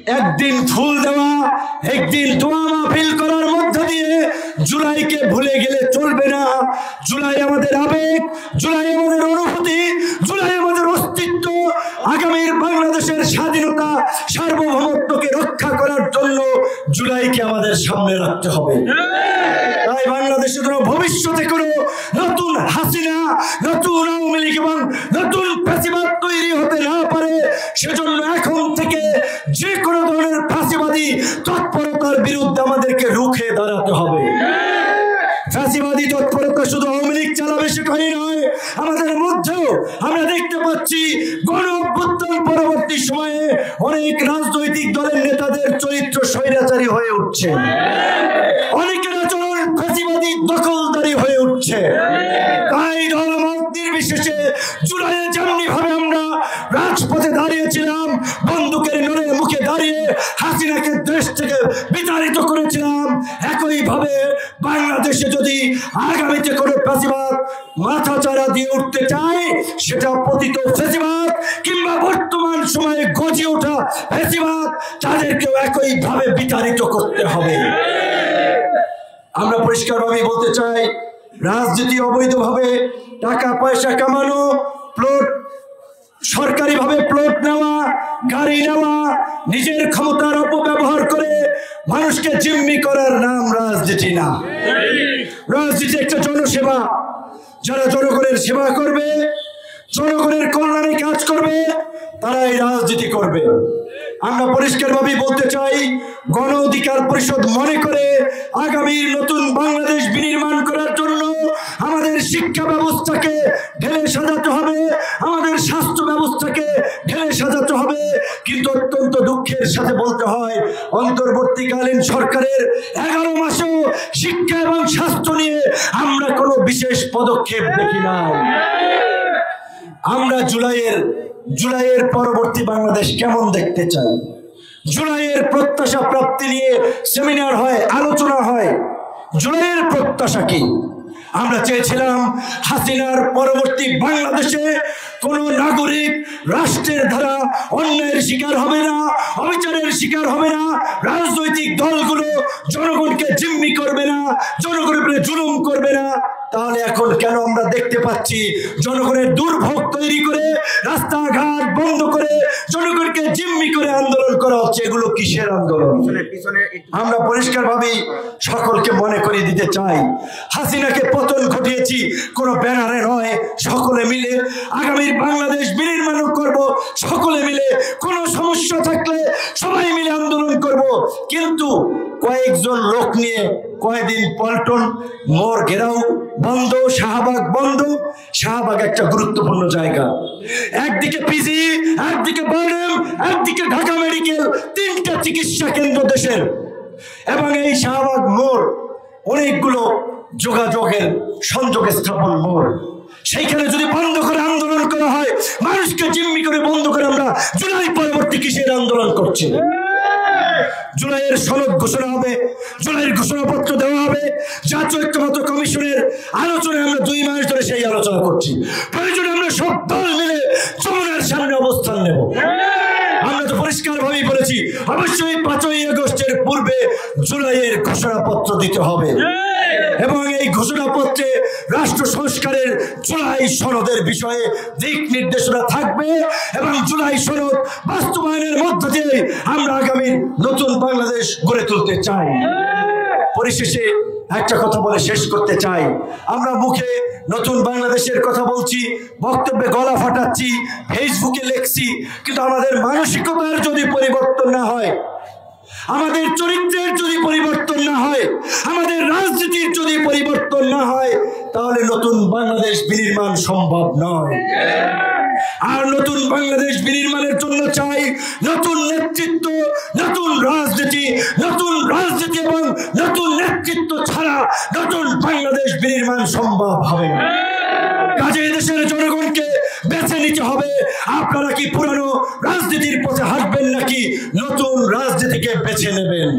একদিন ফুল দেওয়া, একদিন দোয়া মাহফিল করার মধ্য দিয়ে জুলাইকে ভুলে গেলে চলবে না। জুলাই আমাদের আবেগ, জুলাই আমাদের অনুভূতি, জুলাই আমাদের অস্তিত্ব। আগামীর বাংলাদেশের স্বাধীনতা সার্বভৌমত্বকে রক্ষা করার জন্য জুলাইকে আমাদের সামনে রাখতে হবে। তাই বাংলাদেশের ভবিষ্যতে কোনো নতুন হাসিনা, নতুন আওয়ামী লীগ এবং নতুন ফ্যাসিবাদ তৈরি হতে না পারে, সেজন্য এখন থেকে যে কোনো ধরনের ফাঁসিবাদী তৎপরতার বিরুদ্ধে আমাদেরকে রুখে দাঁড়াতে হবে। ফাঁসিবাদী তৎপরতা শুধু আওয়ামী লীগ চালাবে সেটাই নয়, আমাদের মধ্যেও আমরা দেখতে পাচ্ছি গণ অভ্যুত্থান পরবর্তী সময়ে অনেক রাজনৈতিক দলের নেতাদের চরিত্র স্বৈরাচারী হয়ে উঠছে, অনেকের আচরণ ফাঁসিবাদী দখলদারি হয়ে উঠছে। তাই দলমত নির্বিশেষে জুলাইয়ে যেমনি ভাবে আমরা রাজপথে দাঁড়িয়েছিলাম, বন্দুকের নড়ে মুখে দাঁড়িয়ে হাসিনাকে দেশ থেকে বিতাড়িত করেছিলাম, একইভাবে বাংলাদেশে যদি আগামীতে কোনো ফ্যাসিবাদ মাথাচাড়া দিয়ে উঠতে চায়, সেটা পতিত ফ্যাসিবাদ কিংবা বর্তমান সময়ে গজে ওঠা ফ্যাসিবাদ, তাদেরকেও একইভাবে বিতাড়িত করতে হবে। আমরা পরিষ্কারভাবে বলতে চাই, রাজনীতি অবৈধভাবে টাকা পয়সা কামানো, প্লট সরকারিভাবে প্লট নেওয়া, গাড়ি নেওয়া, নিজের ক্ষমতার অপব্যবহার করে মানুষকে জিম্মি করার নাম রাজনীতি না। রাজনীতি একটা জনসেবা। যারা জনগণের সেবা করবে, জনগণের কল্যাণে কাজ করবে, তারাই রাজনীতি করবে। আমরা পরিষ্কারভাবে বলতে চাই, গণ অধিকার পরিষদ মনে করে আগামীর নতুন বাংলাদেশ বিনির্মাণ করার জন্য আমাদের শিক্ষা ব্যবস্থাকে ঢেলে সাজাতে হবে, আমাদের স্বাস্থ্য ব্যবস্থাকে ঢেলে সাজাতে হবে। কিন্তু অত্যন্ত দুঃখের সাথে বলতে হয়, অন্তর্বর্তীকালীন সরকারের 11 মাসেও শিক্ষা এবং স্বাস্থ্য নিয়ে আমরা কোনো বিশেষ পদক্ষেপ দেখি না। আমরা জুলাইয়ের পরবর্তী বাংলাদেশ কেমন দেখতে চাই? জুলাইয়ের প্রত্যাশা প্রাপ্তি নিয়ে সেমিনার হয়, আলোচনা হয়। জুলাইয়ের প্রত্যাশা কি? আমরা চেয়েছিলাম হাসিনার পরবর্তী বাংলাদেশে কোন নাগরিক রাষ্ট্রের দ্বারা অন্যায়ের শিকার হবে না, অবিচারের শিকার হবে না, রাজনৈতিক দলগুলো জনগণকে জিম্মি করবে না, জনগণের উপরে জুলুম করবে না। তাহলে এখন কেন আমরা দেখতে পাচ্ছি জনগণের দুর্ভোগ তৈরি করে, রাস্তাঘাট বন্ধ করে, জনগণকে জিম্মি করে আন্দোলন করা হচ্ছে? এগুলো কিসের আন্দোলন? আমরা পরিষ্কারভাবে সকলকে মনে করিয়ে দিতে চাই, হাসিনাকে পতন ঘটিয়েছি কোনো ব্যানারে নয়, সকলে মিলে আগামীর বাংলাদেশ বিনির্মাণ করব। সকলে মিলে কোনো সমস্যা থাকলে সবাই মিলে আন্দোলন করব। কিন্তু কয়েকজন লোক নিয়ে কয়েকদিন পল্টন মোড় ঘেরাও বন্ধ, শাহবাগ বন্ধ। শাহবাগ একটা গুরুত্বপূর্ণ জায়গা, একদিকে পিজি, একদিকে বার্ডেম, একদিকে ঢাকা মেডিকেল, 3টা চিকিৎসা কেন্দ্র দেশের। এবং এই শাহবাগ মোড় অনেকগুলো যোগাযোগের সংযোগ স্থাপন মোড়। সেইখানে যদি বন্ধ করে আন্দোলন করা হয়, মানুষকে জিম্মি করে বন্ধ করে আমরা জুলাই পরবর্তী কিসের আন্দোলন করছি? জুলাইয়ের সনদ ঘোষণা হবে, জুলাইয়ের ঘোষণাপত্র দেওয়া হবে, জাতীয় ঐক্যমত্য কমিশনের আলোচনায় আমরা 2 মাস ধরে সেই আলোচনা করছি। প্রয়োজনে আমরা সব দল মিলে যমুনার সামনে অবস্থান নেব। আমরা তো পরিষ্কারভাবেই বলেছি, অবশ্যই 5ই আগস্টের পূর্বে জুলাইয়ের ঘোষণাপত্র দিতে হবে এবং এই ঘোষণাপত্রে রাষ্ট্র সংস্কারের জুলাই সনদের বিষয়ে দিক নির্দেশনা থাকবে এবং জুলাই সনদ বাস্তবায়নের মধ্য দিয়ে আমরা আগামী নতুন বাংলাদেশ গড়ে তুলতে চাই। পরিশেষে একটা কথা বলে শেষ করতে চাই, আমরা মুখে নতুন বাংলাদেশের কথা বলছি, বক্তব্যে গলা ফাটাচ্ছি, ফেসবুকে লিখছি, কিন্তু আমাদের মানসিকতার যদি পরিবর্তন না হয়, আমাদের চরিত্রের যদি পরিবর্তন না হয়, আমাদের রাজনীতির যদি পরিবর্তন না হয়, তাহলে নতুন বাংলাদেশ বিনির্মাণ সম্ভব নয়। আর নতুন বাংলাদেশ বিনির্মাণের জন্য চাই নতুন নেতৃত্ব, নতুন রাজনীতি, নতুন রাজনীতি এবং নতুন নেতৃত্ব ছাড়া নতুন বাংলাদেশ বিনির্মাণ সম্ভব হবে না। কাজে দেশের জনগণকে বেছে নিতে হবে, আপনারা কি পুরানো রাজনীতির পথে হাঁটবেন নাকি নতুন রাজনীতিকে বেছে নেবেন?